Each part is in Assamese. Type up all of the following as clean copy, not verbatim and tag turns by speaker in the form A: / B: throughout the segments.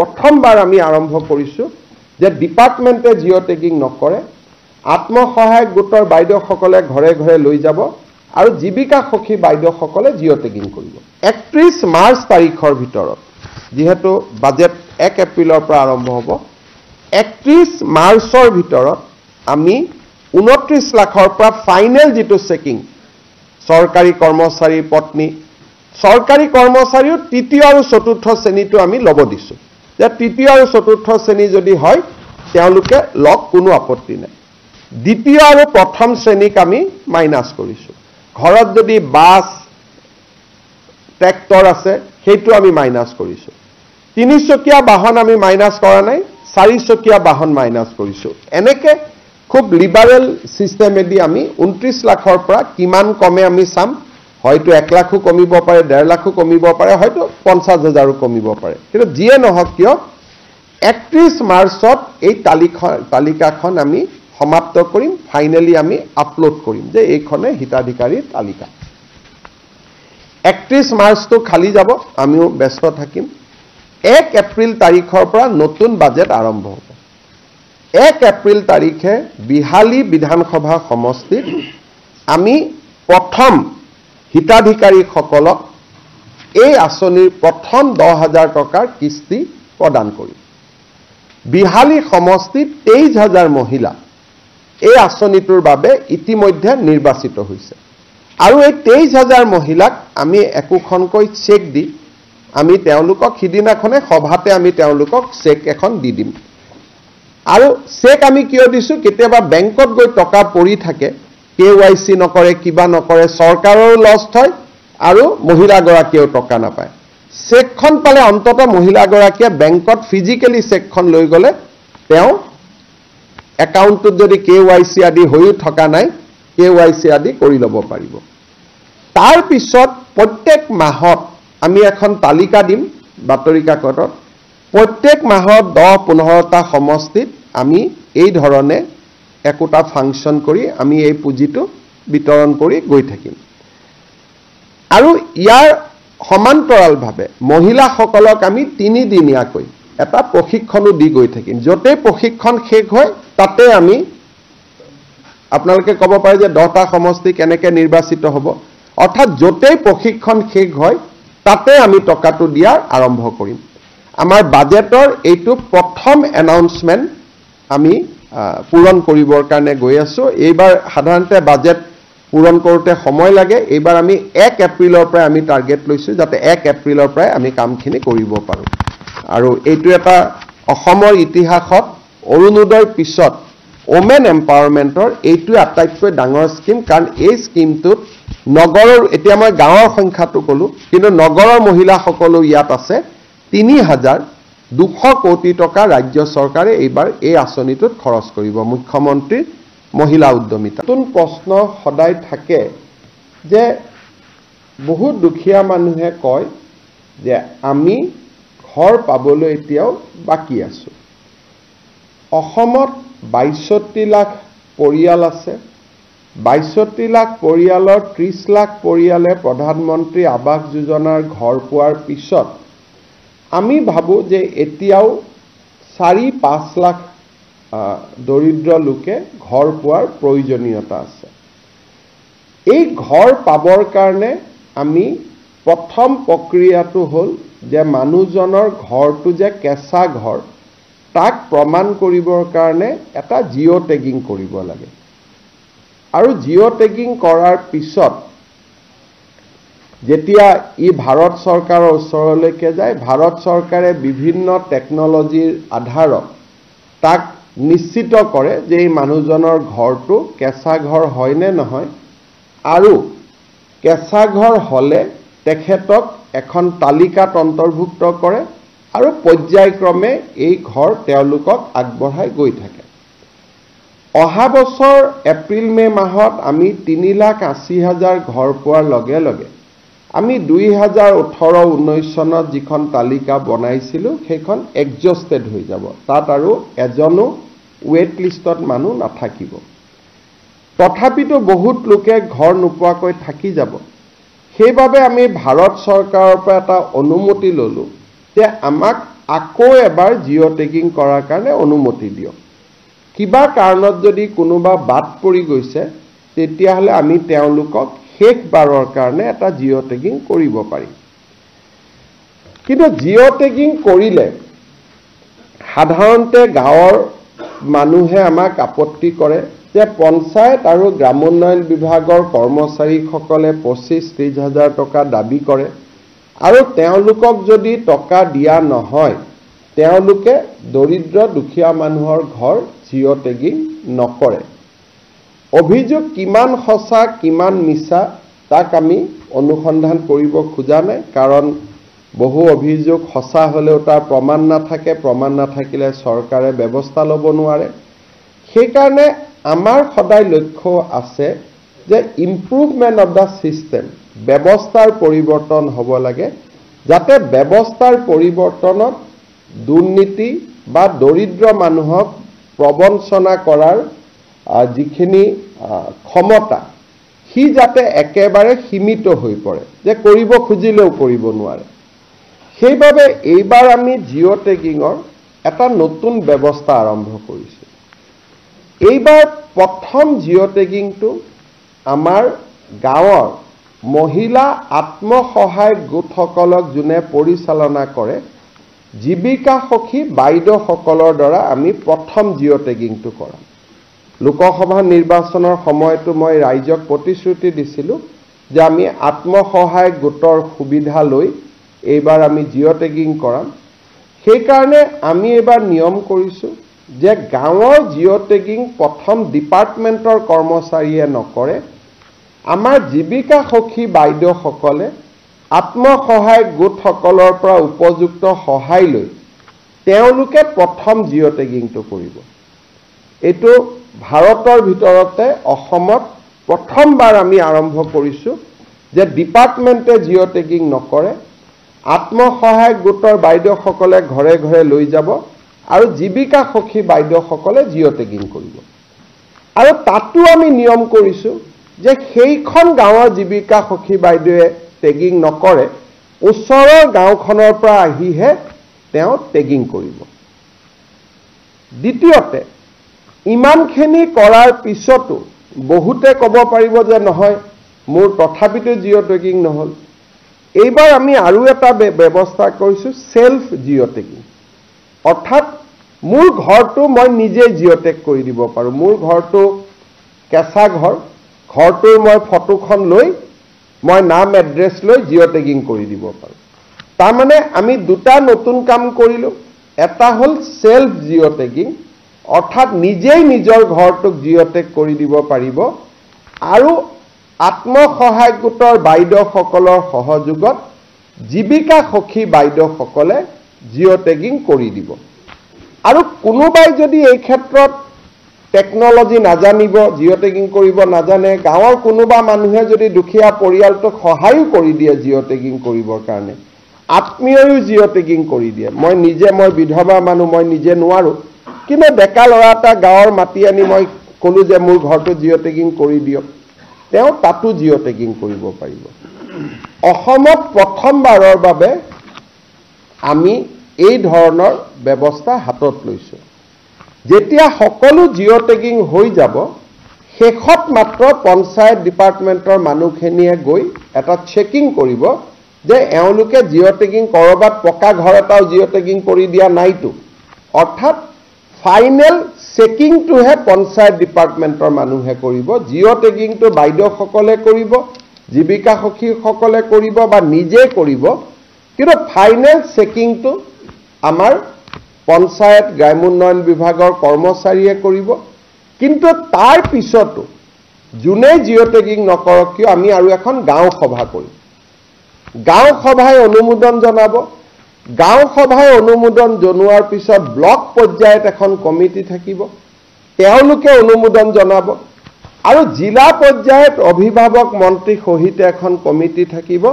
A: প্ৰথমবাৰ আমি আৰম্ভ কৰিছোঁ যে ডিপাৰ্টমেণ্টে জিঅ' টেগিং নকৰে, আত্মসহায়ক গোটৰ বাইদেউসকলে ঘৰে ঘৰে লৈ যাব আৰু জীৱিকা সখী বাইদেউসকলে জিঅ' টেগিং কৰিব। 31 মাৰ্চ তাৰিখৰ ভিতৰত, যিহেতু বাজেট 1 এপ্ৰিলৰ পৰা আৰম্ভ হ'ব, 31 মাৰ্চৰ ভিতৰত আমি 29 লাখৰ পৰা ফাইনেল যিটো চেকিং, চৰকাৰী কৰ্মচাৰীৰ পত্নী, চৰকাৰী কৰ্মচাৰীও তৃতীয় আৰু চতুৰ্থ শ্ৰেণীটো আমি ল'ব দিছোঁ যে তৃতীয় আৰু চতুৰ্থ শ্ৰেণী যদি হয় তেওঁলোকে লওক, কোনো আপত্তি নাই। দ্বিতীয় আৰু প্ৰথম শ্ৰেণীক আমি মাইনাছ কৰিছোঁ। ঘৰত যদি বাছ ট্ৰেক্টৰ আছে সেইটো আমি মাইনাছ কৰিছোঁ। 3 চকীয়া বাহন আমি মাইনাছ কৰা নাই, 4 চকীয়া বাহন মাইনাছ কৰিছোঁ। এনেকৈ খুব লিবাৰেল ছিষ্টেমেদি আমি 29 লাখৰ পৰা কিমান কমে আমি চাম। হয়তো 1 লাখো কমিব পাৰে, 1.5 লাখো কমিব পাৰে, হয়তো 50,000ও কমিব পাৰে। কিন্তু যিয়ে নহওক কিয় 31 মাৰ্চত এই তালিকাখন আমি সমাপ্ত কৰিম, ফাইনেলি আমি আপলোড কৰিম যে এইখনে হিতাধিকাৰীৰ তালিকা। 31 মাৰ্চটো খালি যাব, আমিও ব্যস্ত থাকিম। 1 এপ্ৰিল তাৰিখৰ পৰা নতুন বাজেট আৰম্ভ হ'ব। 1 এপ্ৰিল তাৰিখে বিহালী বিধানসভা সমষ্টিত আমি প্ৰথম হিতাধিকাৰীসকলক এই আঁচনিৰ প্ৰথম 10,000 টকাৰ কিস্তি প্ৰদান কৰিম। বিহালী সমষ্টিত 23,000 মহিলা এই আঁচনিটোৰ বাবে ইতিমধ্যে নিৰ্বাচিত হৈছে আৰু এই 23,000 মহিলাক আমি একোখনকৈ চেক দি আমি তেওঁলোকক সিদিনাখনে সভাতে আমি তেওঁলোকক চেক এখন দি দিম। আৰু চেক আমি কিয় দিছোঁ, কেতিয়াবা বেংকত গৈ টকা পৰি থাকে, KYC নকৰে, কিবা নকৰে, চৰকাৰৰ লছ হয় আৰু মহিলাগৰাকীয়েও টকা নাপায়। চেকখন পালে অন্তত মহিলাগৰাকীয়ে বেংকত ফিজিকেলি চেকখন লৈ গ'লে তেওঁ একাউণ্টটোত যদি KYC আদি হৈও থকা নাই, KYC আদি কৰি ল'ব পাৰিব। তাৰপিছত প্ৰত্যেক মাহত আমি এখন তালিকা দিম বাতৰি কাকতত, প্ৰত্যেক মাহত 10-15টা সমষ্টিত আমি এই ধৰণে একোটা ফাংচন কৰি আমি এই পুঁজিটো বিতৰণ কৰি গৈ থাকিম। আৰু ইয়াৰ সমান্তৰালভাৱে মহিলাসকলক আমি 3 দিনীয়াকৈ এটা প্ৰশিক্ষণো দি গৈ থাকিম। য'তেই প্ৰশিক্ষণ শেষ হয় তাতে আমি, আপোনালোকে ক'ব পাৰে যে 10টা সমষ্টি কেনেকৈ নিৰ্বাচিত হ'ব, অৰ্থাৎ য'তেই প্ৰশিক্ষণ শেষ হয় তাতে আমি টকাটো দিয়াৰ আৰম্ভ কৰিম। আমাৰ বাজেটৰ এইটো প্ৰথম এনাউন্সমেণ্ট আমি পূৰণ কৰিবৰ কাৰণে গৈ আছোঁ। এইবাৰ সাধাৰণতে বাজেট পূৰণ কৰোঁতে সময় লাগে, এইবাৰ আমি 1 এপ্ৰিলৰ পৰাই আমি টাৰ্গেট লৈছোঁ যাতে 1 এপ্ৰিলৰ পৰাই আমি কামখিনি কৰিব পাৰোঁ। আৰু এইটো এটা অসমৰ ইতিহাসত অৰুণোদয়ৰ পিছত ওমেন এম্পাৱাৰমেণ্টৰ এইটোৱে আটাইতকৈ ডাঙৰ স্কিম, কাৰণ এই স্কিমটোত নগৰৰ, এতিয়া মই গাঁৱৰ সংখ্যাটো ক'লোঁ, কিন্তু নগৰৰ মহিলাসকলো ইয়াত আছে। 3,200 কোটি টকা ৰাজ্য চৰকাৰে এইবাৰ এই আঁচনিটোত খৰচ কৰিব, মুখ্যমন্ত্ৰীৰ মহিলা উদ্যমিতা। নতুন প্ৰশ্ন সদায় থাকে যে বহুত দুখীয়া মানুহে কয় যে আমি ঘৰ পাবলৈ এতিয়াও বাকী আছোঁ। অসমত 62 লাখ পৰিয়াল আছে। 62 লাখ পৰিয়ালৰ 30 লাখ পৰিয়ালে প্ৰধানমন্ত্ৰী আৱাস যোজনাৰ ঘৰ পোৱাৰ পিছত আমি ভাবোঁ যে এতিয়াও 4-5 লাখ দৰিদ্ৰ লোকে ঘৰ পোৱাৰ প্ৰয়োজনীয়তা আছে। এই ঘৰ পাবৰ কাৰণে আমি প্ৰথম প্ৰক্ৰিয়াটো হ'ল যে মানুহজনৰ ঘৰটো যে কেঁচা ঘৰ তাক প্ৰমাণ কৰিবৰ কাৰণে এটা জিঅ' টেগিং কৰিব লাগে। আৰু জিঅ' টেগিং কৰাৰ পিছত যেতিয়া ই ভাৰত চৰকাৰৰ ওচৰলৈকে যায়, ভাৰত চৰকাৰে বিভিন্ন টেকনলজিৰ আধাৰত তাক নিশ্চিত কৰে যে এই মানুহজনৰ ঘৰটো কেঁচা ঘৰ হয় নে নহয়, আৰু কেঁচা ঘৰ হ'লে তেখেতক এখন তালিকাত অন্তৰ্ভুক্ত কৰে আৰু পৰ্যায়ক্ৰমে এই ঘৰ তেওঁলোকক আগবঢ়াই গৈ থাকে। অহা বছৰ এপ্ৰিল-মে মাহত আমি 3,80,000 ঘৰ পোৱাৰ লগে লগে আমি 2018-19 চনত যিখন তালিকা বনাইছিলোঁ সেইখন এডজাষ্টেড হৈ যাব, তাত আৰু এজনো ৱেট লিষ্টত মানুহ নাথাকিব। তথাপিতো বহুত লোকে ঘৰ নোপোৱাকৈ থাকি যাব। সেইবাবে আমি ভাৰত চৰকাৰৰ পৰা এটা অনুমতি ল'লোঁ যে আমাক আকৌ এবাৰ জিঅ' টেগিং কৰাৰ কাৰণে অনুমতি দিয়ক। কিবা কাৰণত যদি কোনোবা বাদ পৰি গৈছে তেতিয়াহ'লে আমি তেওঁলোকক শেষবাৰৰ কাৰণে এটা জিঅ' টেগিং কৰিব পাৰিম। কিন্তু জিঅ' টেগিং কৰিলে সাধাৰণতে গাঁৱৰ মানুহে আমাক আপত্তি কৰে যে পঞ্চায়ত আৰু গ্ৰামোন্নয়ন বিভাগৰ কৰ্মচাৰীসকলে 25-30 হাজাৰ টকা দাবী কৰে আৰু তেওঁলোকক যদি টকা দিয়া নহয় তেওঁলোকে দৰিদ্ৰ দুখীয়া মানুহৰ ঘৰ জিঅ' টেগিং নকৰে। অভিযোগ কিমান সঁচা কিমান মিছা তাক আমি অনুসন্ধান কৰিব খোজা নাই, কাৰণ বহু অভিযোগ সঁচা হ'লেও তাৰ প্ৰমাণ নাথাকে, প্ৰমাণ নাথাকিলে চৰকাৰে ব্যৱস্থা ল'ব নোৱাৰে। সেইকাৰণে আমাৰ সদায় লক্ষ্য আছে যে ইম্প্ৰুভমেণ্ট অফ দ্য ছিষ্টেম, ব্যৱস্থাৰ পৰিৱৰ্তন হ'ব লাগে, যাতে ব্যৱস্থাৰ পৰিৱৰ্তনত দুৰ্নীতি বা দৰিদ্ৰ মানুহক প্ৰবঞ্চনা কৰাৰ যিখিনি ক্ষমতা সি যাতে একেবাৰে সীমিত হৈ পৰে, যে কৰিব খুজিলেও কৰিব নোৱাৰে। সেইবাবে এইবাৰ আমি জিঅ' টেগিঙৰ এটা নতুন ব্যৱস্থা আৰম্ভ কৰিছোঁ। এইবাৰ প্ৰথম জিঅ' টেগিংটো আমাৰ গাঁৱৰ মহিলা আত্মসহায়ক গোটসকলক যোনে পৰিচালনা কৰে জীৱিকা সখী বাইদেউসকলৰ দ্বাৰা আমি প্ৰথম জিঅ' টেগিংটো কৰাম। লোকসভা নিৰ্বাচনৰ সময়তো মই ৰাইজক প্ৰতিশ্ৰুতি দিছিলোঁ যে আমি আত্মসহায়ক গোটৰ সুবিধা লৈ এইবাৰ আমি জিঅ' টেগিং কৰাম। সেইকাৰণে আমি এইবাৰ নিয়ম কৰিছোঁ যে গাঁৱৰ জিঅ' টেগিং প্ৰথম ডিপাৰ্টমেণ্টৰ কৰ্মচাৰীয়ে নকৰে, আমাৰ জীৱিকা সখী বাইদেউসকলে আত্মসহায়ক গোটসকলৰ পৰা উপযুক্ত সহায় লৈ তেওঁলোকে প্ৰথম জিঅ' টেগিংটো কৰিব। এইটো ভাৰতৰ ভিতৰতে অসমত প্ৰথমবাৰ আমি আৰম্ভ কৰিছোঁ যে ডিপাৰ্টমেণ্টে জিঅ' টেগিং নকৰে, আত্মসহায়ক গোটৰ বাইদেউসকলে ঘৰে ঘৰে লৈ যাব আৰু জীৱিকা সখী বাইদেউসকলে জিঅ' টেগিং কৰিব। আৰু তাতো আমি নিয়ম কৰিছোঁ যে সেইখন গাঁৱৰ জীৱিকা সখী বাইদেৱে টেগিং নকৰে, ওচৰৰ গাঁওখনৰ পৰা আহিহে তেওঁ টেগিং কৰিব। দ্বিতীয়তে, ইমানখিনি কৰাৰ পিছতো বহুতে ক'ব পাৰিব যে নহয় মোৰ তথাপিতো জিঅ' টেগিং নহ'ল। এইবাৰ আমি আৰু এটা ব্যৱস্থা কৰিছোঁ সেলফ জিঅ' টেগিং, অৰ্থাৎ মোৰ ঘৰটো মই নিজে জিঅ' টেগ কৰি দিব পাৰোঁ। মোৰ ঘৰটো কেঁচা ঘৰ, ঘৰটোৰ মই ফটোখন লৈ মই নাম এড্ৰেছ লৈ জিঅ' টেগিং কৰি দিব পাৰোঁ। তাৰমানে আমি দুটা নতুন কাম কৰিলোঁ, এটা হ'ল সেলফ জিঅ' টেগিং, অৰ্থাৎ নিজেই নিজৰ ঘৰটোক জিঅ' টেগ কৰি দিব পাৰিব, আৰু আত্মসহায়ক গোটৰ বাইদেউসকলৰ সহযোগত জীৱিকা সখী বাইদেউসকলে জিঅ' টেগিং কৰি দিব। আৰু কোনোবাই যদি এই ক্ষেত্ৰত টেকনলজি নাজানিব, জিঅ' টেগিং কৰিব নাজানে, গাঁৱৰ কোনোবা মানুহে যদি দুখীয়া পৰিয়ালটোক সহায়ো কৰি দিয়ে জিঅ' টেগিং কৰিবৰ কাৰণে, আত্মীয়ও জিঅ' টেগিং কৰি দিয়ে, মই বিধৱা মানুহ, মই নিজে নোৱাৰোঁ, কিন্তু ডেকা ল'ৰা এটা গাঁৱৰ মাতি আনি মই ক'লোঁ যে মোৰ ঘৰটো জিঅ' টেগিং কৰি দিয়ক, তেওঁ তাতো জিঅ' টেগিং কৰিব পাৰিব। অসমত প্ৰথমবাৰৰ বাবে আমি এই ধৰণৰ ব্যৱস্থা হাতত লৈছোঁ। যেতিয়া সকলো জিঅ' টেগিং হৈ যাব, শেষত মাত্ৰ পঞ্চায়ত ডিপাৰ্টমেণ্টৰ মানুহখিনিয়ে গৈ এটা চেকিং কৰিব যে এওঁলোকে জিঅ' টেগিং ক'ৰবাত পকা ঘৰ এটাও জিঅ' টেগিং কৰি দিয়া নাইতো। অৰ্থাৎ ফাইনেল চেকিংটোহে পঞ্চায়ত ডিপাৰ্টমেণ্টৰ মানুহে কৰিব, জিঅ' টেগিংটো বাইদেউসকলে কৰিব, জীৱিকা সখীসকলে কৰিব বা নিজে কৰিব, কিন্তু ফাইনেল চেকিংটো আমাৰ পঞ্চায়ত গ্ৰামোন্নয়ন বিভাগৰ কৰ্মচাৰীয়ে কৰিব। কিন্তু তাৰ পিছতো যোনে জিঅ' টেগিং নকৰক কিয় আমি আৰু এখন গাঁও সভা কৰিম। গাঁও সভাই অনুমোদন জনাব, গাঁও সভাই অনুমোদন জনোৱাৰ পিছত ব্লক পৰ্যায়ত এখন কমিটি থাকিব, তেওঁলোকে অনুমোদন জনাব, আৰু জিলা পৰ্যায়ত অভিভাৱক মন্ত্ৰী সহিত এখন কমিটি থাকিব,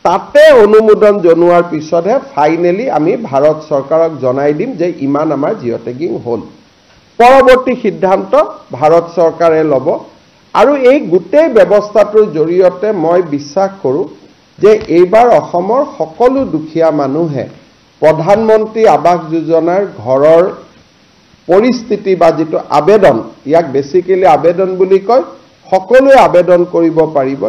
A: তাতে অনুমোদন জনোৱাৰ পিছতহে ফাইনেলি আমি ভাৰত চৰকাৰক জনাই দিম যে ইমান আমাৰ জিঅ' টেগিং হ'ল। পৰৱৰ্তী সিদ্ধান্ত ভাৰত চৰকাৰে ল'ব। আৰু এই গোটেই ব্যৱস্থাটোৰ জৰিয়তে মই বিশ্বাস কৰোঁ যে এইবাৰ অসমৰ সকলো দুখীয়া মানুহে প্ৰধানমন্ত্ৰী আৱাস যোজনাৰ ঘৰৰ পৰিস্থিতি বা যেটো আবেদন ইয়াক বেসিক্যালি আবেদন বুলি কয় সকলোৱে আবেদন কৰিব পাৰিব